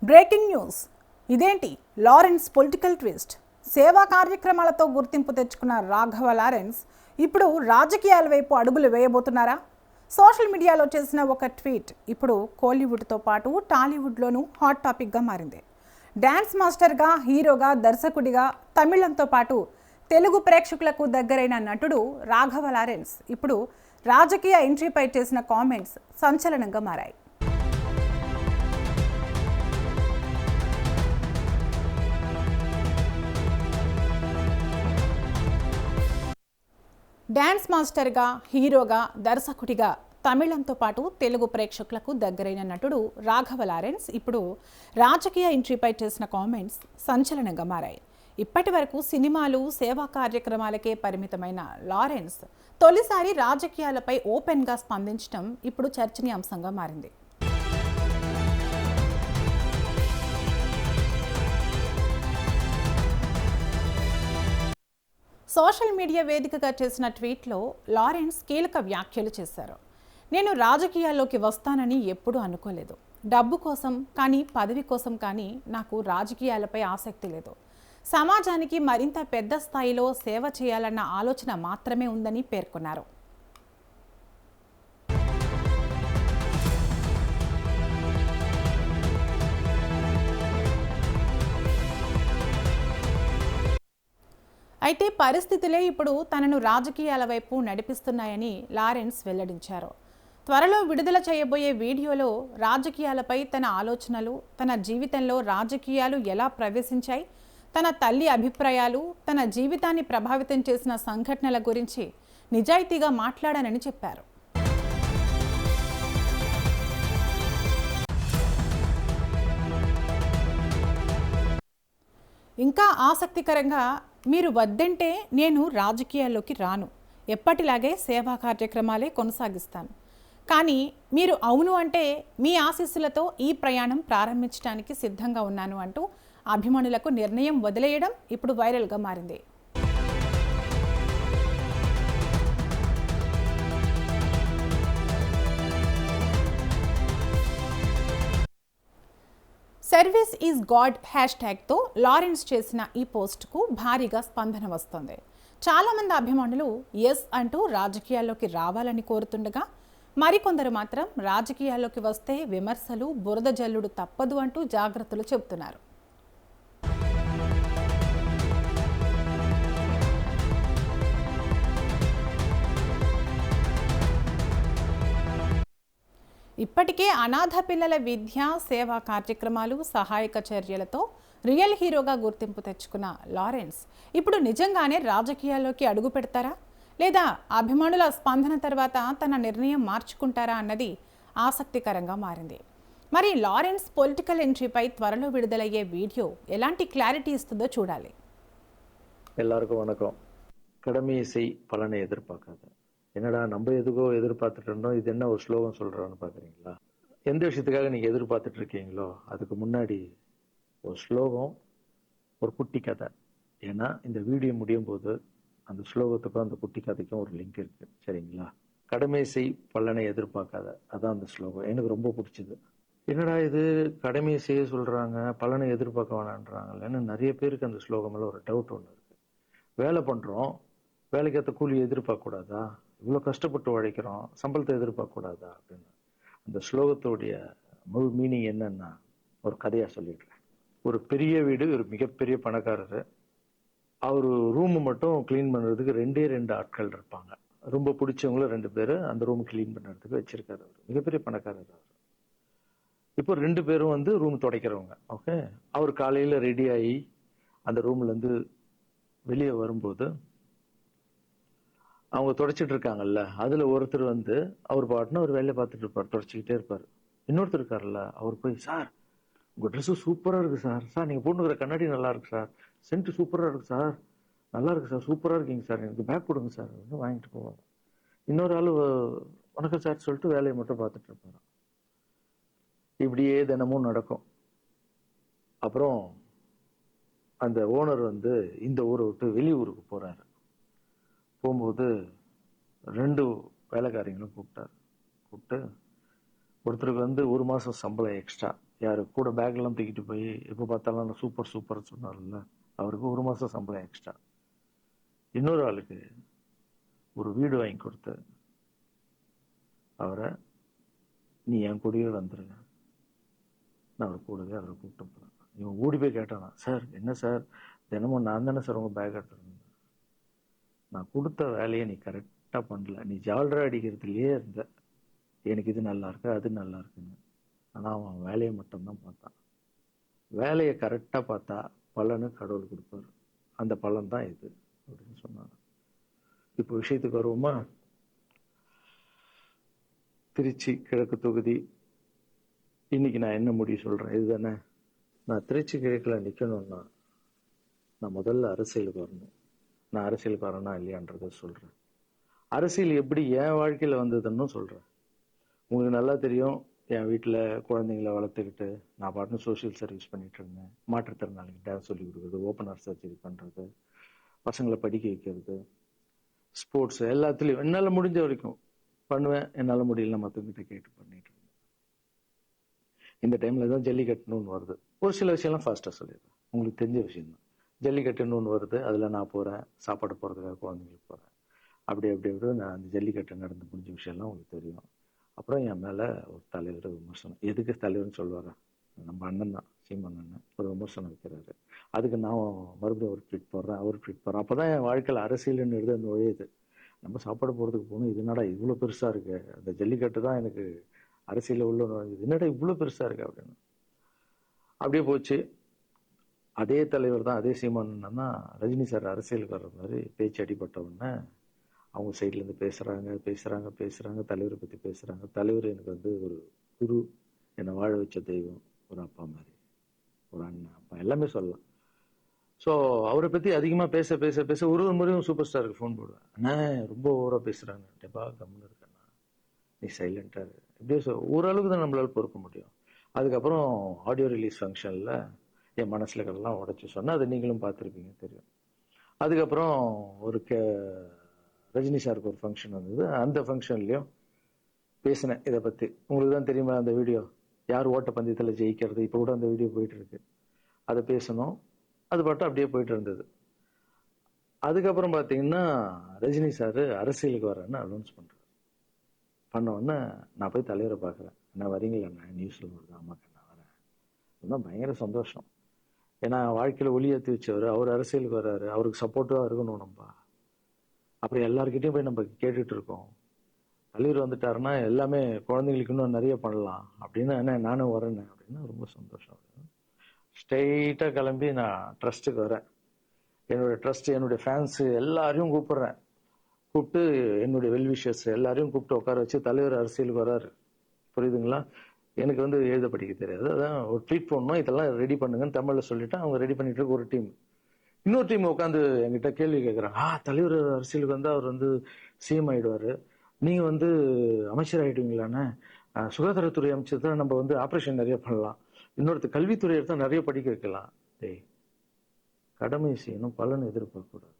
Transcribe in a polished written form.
Breaking news. ఇదేంటి Lawrence political twist. సేవా కార్యక్రమాలతో గుర్తింపు తెచ్చుకున్న రాఘవ లారెన్స్ ఇప్పుడు రాజకీయాల వైపు అడుగులు వేయబోతున్నారా? సోషల్ మీడియాలో చేసిన ఒక ట్వీట్ ఇప్పుడు కోలీవుడ్తో పాటు టాలీవుడ్లోనూ హాట్ టాపిక్గా మారింది. డ్యాన్స్ మాస్టర్గా, హీరోగా, దర్శకుడిగా తమిళంతో పాటు తెలుగు ప్రేక్షకులకు దగ్గరైన నటుడు రాఘవ లారెన్స్ ఇప్పుడు రాజకీయ ఎంట్రీపై చేసిన కామెంట్స్ సంచలనంగా మారాయి. డ్యాన్స్ మాస్టర్గా, హీరోగా, దర్శకుడిగా తమిళంతో పాటు తెలుగు ప్రేక్షకులకు దగ్గరైన నటుడు రాఘవ లారెన్స్ ఇప్పుడు రాజకీయ ఎంట్రీపై చేసిన కామెంట్స్ సంచలనంగా మారాయి. ఇప్పటి వరకు సినిమాలు, సేవా కార్యక్రమాలకే పరిమితమైన లారెన్స్ తొలిసారి రాజకీయాలపై ఓపెన్గా స్పందించడం ఇప్పుడు చర్చనీయాంశంగా మారింది. సోషల్ మీడియా వేదికగా చేసిన ట్వీట్లో లారెన్స్ కీలక వ్యాఖ్యలు చేశారు. నేను రాజకీయాల్లోకి వస్తానని ఎప్పుడూ అనుకోలేదు. డబ్బు కోసం కానీ, పదవి కోసం కానీ నాకు రాజకీయాలపై ఆసక్తి లేదు. సమాజానికి మరింత పెద్ద స్థాయిలో సేవ చేయాలన్న ఆలోచన మాత్రమే ఉందని పేర్కొన్నారు. అయితే పరిస్థితులే ఇప్పుడు తనను రాజకీయాల వైపు నడిపిస్తున్నాయని లారెన్స్ వెల్లడించారు. త్వరలో విడుదల చేయబోయే వీడియోలో రాజకీయాలపై తన ఆలోచనలు, తన జీవితంలో రాజకీయాలు ఎలా ప్రవేశించాయి, తన తల్లి అభిప్రాయాలు, తన జీవితాన్ని ప్రభావితం చేసిన సంఘటనల గురించి నిజాయితీగా మాట్లాడానని చెప్పారు. ఇంకా ఆసక్తికరంగా, మీరు వద్దంటే నేను రాజకీయాల్లోకి రాను, ఎప్పటిలాగే సేవా కార్యక్రమాలే కొనసాగిస్తాను. కానీ మీరు అవును అంటే మీ ఆశీస్సులతో ఈ ప్రయాణం ప్రారంభించడానికి సిద్ధంగా ఉన్నాను అంటూ అభిమానులకు నిర్ణయం వదిలేయడం ఇప్పుడు వైరల్గా మారింది. సర్వీస్ ఈజ్ గాడ్ హ్యాష్ ట్యాగ్తో లారెన్స్ చేసిన ఈ పోస్ట్కు భారీగా స్పందన వస్తోంది. చాలామంది అభిమానులు ఎస్ అంటూ రాజకీయాల్లోకి రావాలని కోరుతుండగా, మరికొందరు మాత్రం రాజకీయాల్లోకి వస్తే విమర్శలు, బురద జల్లుడు తప్పదు అంటూ జాగ్రత్తలు చెబుతున్నారు. ఇప్పటికే అనాథ పిల్లల విద్య, సేవా కార్యక్రమాలు, సహాయక చర్యలతో రియల్ హీరోగా గుర్తింపు తెచ్చుకున్న లారెన్స్ ఇప్పుడు నిజంగానే రాజకీయాల్లోకి అడుగు పెడతారా, లేదా అభిమానుల స్పందన తర్వాత తన నిర్ణయం మార్చుకుంటారా అన్నది ఆసక్తికరంగా మారింది. మరి లారెన్స్ పొలిటికల్ ఎంట్రీపై త్వరలో విడుదలయ్యే వీడియో ఎలాంటి క్లారిటీ ఇస్తుందో చూడాలి. எல்லாருக்கும் வணக்கம். கடமையை செய், பலனை எதிர்பார்க்காத. என்னடா நம்ம எதுக்கோ எதிர்பார்த்துட்டு இருந்தோம், இது என்ன ஒரு ஸ்லோகம் சொல்றான்னு பாக்குறீங்களா? எந்த விஷயத்துக்காக நீங்க எதிர்பார்த்துட்டு இருக்கீங்களோ அதுக்கு முன்னாடி ஒரு ஸ்லோகம், ஒரு குட்டி கதை. ஏன்னா இந்த வீடியோ முடியும் போது அந்த ஸ்லோகத்துக்கும் அந்த குட்டி கதைக்கும் ஒரு லிங்க் இருக்கு, சரிங்களா? கடமை செய், பலனை எதிர்பார்க்காத, அதான் அந்த ஸ்லோகம். எனக்கு ரொம்ப பிடிச்சது. என்னடா இது கடமையை செய்ய சொல்றாங்க, பலனை எதிர்பார்க்க வேணான்றாங்கன்னு நிறைய பேருக்கு அந்த ஸ்லோகம் எல்லாம் ஒரு டவுட் ஒன்று இருக்கு. வேலை பண்றோம், வேலைக்கேற்ற கூலி எதிர்பார்க்க கூடாதா? இவ்வளவு கஷ்டப்பட்டு உழைக்கிறோம், சம்பளத்தை எதிர்பார்க்க கூடாதா அப்படின்னு. அந்த ஸ்லோகத்தோடைய முழு மீனிங் என்னன்னா ஒரு கதையா சொல்லிடுறேன். ஒரு பெரிய வீடு, ஒரு மிகப்பெரிய பணக்காரரு. அவரு ரூம் மட்டும் கிளீன் பண்றதுக்கு ரெண்டு ஆட்கள் இருப்பாங்க. ரொம்ப பிடிச்சவங்களும் 2 பேரு அந்த ரூம் கிளீன் பண்றதுக்கு வச்சிருக்காரு. அவர் மிகப்பெரிய பணக்காரர். அவர் இப்போ 2 பேரும் வந்து ரூம் துடைக்கிறவங்க. ஓகே, அவர் காலையில ரெடி ஆகி அந்த ரூம்ல இருந்து வெளியே வரும்போது அவங்க துடைச்சிட்டு இருக்காங்கல்ல, அதுல ஒருத்தர் வந்து அவர் பாட்டுன்னு ஒரு வேலையை பார்த்துட்டு இருப்பார், துடைச்சிக்கிட்டே இருப்பாரு. இன்னொருத்தர் இருக்காருல்ல, அவர் போய், சார் உங்க ட்ரெஸ் சூப்பரா இருக்கு சார், சார் நீங்க போட்டுக்கிற கண்ணாடி நல்லா இருக்கு சார், சென்ட் சூப்பரா இருக்கு சார், நல்லா இருக்கு சார், சூப்பரா இருக்கீங்க சார், எனக்கு பேக் கொடுங்க சார் வாங்கிட்டு போவாங்க. இன்னொரு ஆளு வணக்கம் சார் சொல்லிட்டு வேலையை மட்டும் பார்த்துட்டு இருப்பாரு. இப்படியே தினமும் நடக்கும். அப்புறம் அந்த ஓனர் வந்து இந்த ஊரை விட்டு வெளியூருக்கு போறாரு. போகும்போது 2 வேலைக்காரங்களும் கூப்பிட்டு ஒருத்தருக்கு வந்து 1 மாசம் சம்பளம் எக்ஸ்ட்ரா, யாரு கூட பேக் எல்லாம் தூக்கிட்டு போய் எப்போ பார்த்தாலும் சூப்பர் சூப்பர் சொன்னார்ல, அவருக்கு 1 மாசம் சம்பளம் எக்ஸ்ட்ரா. இன்னொரு ஆளுக்கு ஒரு வீடு வாங்கி கொடுத்து அவரை, நீ என் கூடயே வந்துருங்க, நான் அவர் கூடவே அவரை கூப்பிட்டு போறேன். இவன் ஓடி போய் கேட்டானா, சார் என்ன சார் தினமும் நான் தானே சார் உங்க பேக் எடுத்துருந்தேன், நான் கொடுத்த வேலையை நீ கரெக்டா பண்ணல, நீ ஜால்ரா அடிக்கிறதுலயே இருந்த, எனக்கு இது நல்லா இருக்கு அது நல்லா இருக்குன்னு. ஆனா அவன் வேலையை மட்டும்தான் பார்த்தான். வேலையை கரெக்டா பார்த்தா பலனு கடவுள் கொடுப்பாரு. அந்த பலன் தான் இது அப்படின்னு சொன்னாங்க. இப்போ விஷயத்துக்கு வருவோமா? திருச்சி கிழக்கு தொகுதி இன்னைக்கு நான் என்ன முடிவு சொல்றேன் இதுதானே. நான் திருச்சி கிழக்குல நிக்கணும்னா நான் முதல்ல அரசியலுக்கு வரணும். நான் அரசியலுக்கு வரேனா இல்லையான்றத சொல்றேன். அரசியல் எப்படி என் வாழ்க்கையில வந்ததுன்னு சொல்றேன். உங்களுக்கு நல்லா தெரியும், என் வீட்டில் குழந்தைங்கள வளர்த்துக்கிட்டு நான் பாட்டுன்னு சோஷியல் சர்வீஸ் பண்ணிட்டு இருந்தேன். மாற்றுத்திறனாளிக்கு டான்ஸ் சொல்லி கொடுக்குறது, ஓப்பனர் சர்ஜரி பண்றது, பசங்களை படிக்க வைக்கிறது, ஸ்போர்ட்ஸ் எல்லாத்துலயும் என்னால முடிஞ்ச வரைக்கும் பண்ணுவேன். என்னால முடியல மற்றவங்கிட்ட கேட்டு பண்ணிட்டு இருந்தேன். இந்த டைம்ல தான் ஜல்லிக்கட்டுன்னு வருது. ஒரு சில விஷயம்லாம் ஃபாஸ்டா சொல்லிடுறேன், உங்களுக்கு தெரிஞ்ச விஷயம் தான். ஜல்லிக்கட்டுன்னு வருது, அதுல நான் போறேன், சாப்பாடு போறதுக்காக குழந்தைங்களுக்கு போறேன். அப்படி அப்படி அப்படி நான் அந்த ஜல்லிக்கட்டு நடந்து முடிஞ்ச விஷயம்லாம் உங்களுக்கு தெரியும். அப்புறம் என் மேல ஒரு தலைவர் விமர்சனம், எதுக்கு தலைவர்னு சொல்லுவாரு, நம்ம அண்ணன் தான், சீமான் அண்ணன் ஒரு விமர்சனம் வைக்கிறாரு. அதுக்கு நான் மறுபடியும் ஒரு ட்வீட் போடுறேன், அவர் ட்வீட் போடுறேன். அப்பதான் என் வாழ்க்கையில் அரசியல்னு எழுத நுழையுது. நம்ம சாப்பாடு போறதுக்கு போகணும், இது என்னடா இவ்வளவு பெருசா இருக்கு, அந்த ஜல்லிக்கட்டு தான் எனக்கு அரசியல உள்ள நுழைஞ்சது, என்னடா இவ்வளவு பெருசா இருக்கு அப்படின்னு. அப்படியே போச்சு. அதே தலைவர் தான், அதே சீமான் அண்ணன் தான் ரஜினி சார் அரசியலுக்கு வர்ற மாதிரி பேச்சு அடிபட்ட உடனே அவங்க சைட்ல இருந்து பேசுறாங்க, தலைவரை பத்தி பேசுறாங்க. தலைவர் எனக்கு வந்து ஒரு குரு, என்னை வாழ வச்ச தெய்வம், ஒரு அப்பா மாதிரி, ஒரு அண்ணன், அப்பா எல்லாமே சொல்லலாம். ஸோ அவரை பத்தி அதிகமா பேச பேச பேச ஒரு முறையும் சூப்பர் ஸ்டாருக்கு ஃபோன் போடுவேன், அண்ணா ரொம்ப ஓவரா பேசுறாங்க, டெபா கம்முன்னு இருக்கண்ணா, நீ சைலண்டா இரு, இப்படியே ஓரளவுக்கு தான் நம்மளால பொறுக்க முடியும். அதுக்கப்புறம் ஆடியோ ரிலீஸ் ஃபங்க்ஷன்ல என் மனசுல இருக்கிறதெல்லாம் உடைச்சு சொன்னா, அதை நீங்களும் பார்த்துருப்பீங்க, தெரியும். அதுக்கப்புறம் ஒரு ரஜினி சாருக்கு ஒரு ஃபங்க்ஷன் வந்தது. அந்த ஃபங்க்ஷன்லயும் பேசினேன் இதை பத்தி. உங்களுக்கு தான் தெரியுமா அந்த வீடியோ, யார் ஓட்ட பந்தயத்துல ஜெயிக்கிறது, இப்ப கூட அந்த வீடியோ போயிட்டு இருக்கு. அதை பேசணும், அது பாட்டு அப்படியே போயிட்டு இருந்தது. அதுக்கப்புறம் பாத்தீங்கன்னா ரஜினி சார் அரசியலுக்கு வரேன்னு அனௌன்ஸ் பண்றாரு. பண்ண உடனே நான் போய் தலைவரை பாக்குறேன், என்ன வரீங்களா அண்ணா, நியூஸ்ல வருது, ஆமாக்கா நான் வரேன். அதுதான் பயங்கர சந்தோஷம். ஏன்னா வாழ்க்கையில ஒளி ஏற்றி வச்சவர், அவர் அரசியலுக்கு வர்றாரு, அவருக்கு சப்போர்ட்டிவா இருக்கணும் நம்ம. அப்புறம் எல்லார்கிட்டயும் போய் நம்ம கேட்டுட்டு இருக்கோம், தலைவர் வந்துட்டாருன்னா எல்லாமே குழந்தைங்களுக்கு இன்னும் நிறைய பண்ணலாம் அப்படின்னு, என்ன நானும் வரேன் அப்படின்னு ரொம்ப சந்தோஷம். ஸ்ட்ரெயிட்டா கிளம்பி நான் ட்ரஸ்ட்டுக்கு வரேன். என்னுடைய ட்ரஸ்ட், என்னுடைய ஃபேன்ஸ் எல்லாரையும் கூப்பிடுறேன். கூப்பிட்டு என்னுடைய வெல்விஷர்ஸ் எல்லாரையும் கூப்பிட்டு உட்கார வச்சு, தலைவர் அரசியலுக்கு வர்றாரு, புரியுதுங்களா. எனக்கு வந்து எழுத படிக்க தெரியாது, அதான் ஒரு ட்வீட் பண்ணணும், இதெல்லாம் ரெடி பண்ணுங்கன்னு தமிழ்ல சொல்லிட்டு அவங்க ரெடி பண்ணிட்டு இருக்க ஒரு டீம். இன்னொரு டீம் உட்காந்து என்கிட்ட கேள்வி கேட்கறாங்க, தலைவர் அரசியலுக்கு வந்து அவர் வந்து சிஎம் ஆயிடுவாரு, நீங்க வந்து அமைச்சர் ஆயிடுவீங்களான்னு, சுகாதாரத்துறை அமைச்சர் தான், நம்ம வந்து ஆபரேஷன் நிறைய பண்ணலாம், இன்னொருத்தர் கல்வித்துறை எடுத்தா நிறைய படிக்க வைக்கலாம். டேய், கடமை செய்யணும், பலன் எதிர்பார்க்க கூடாது.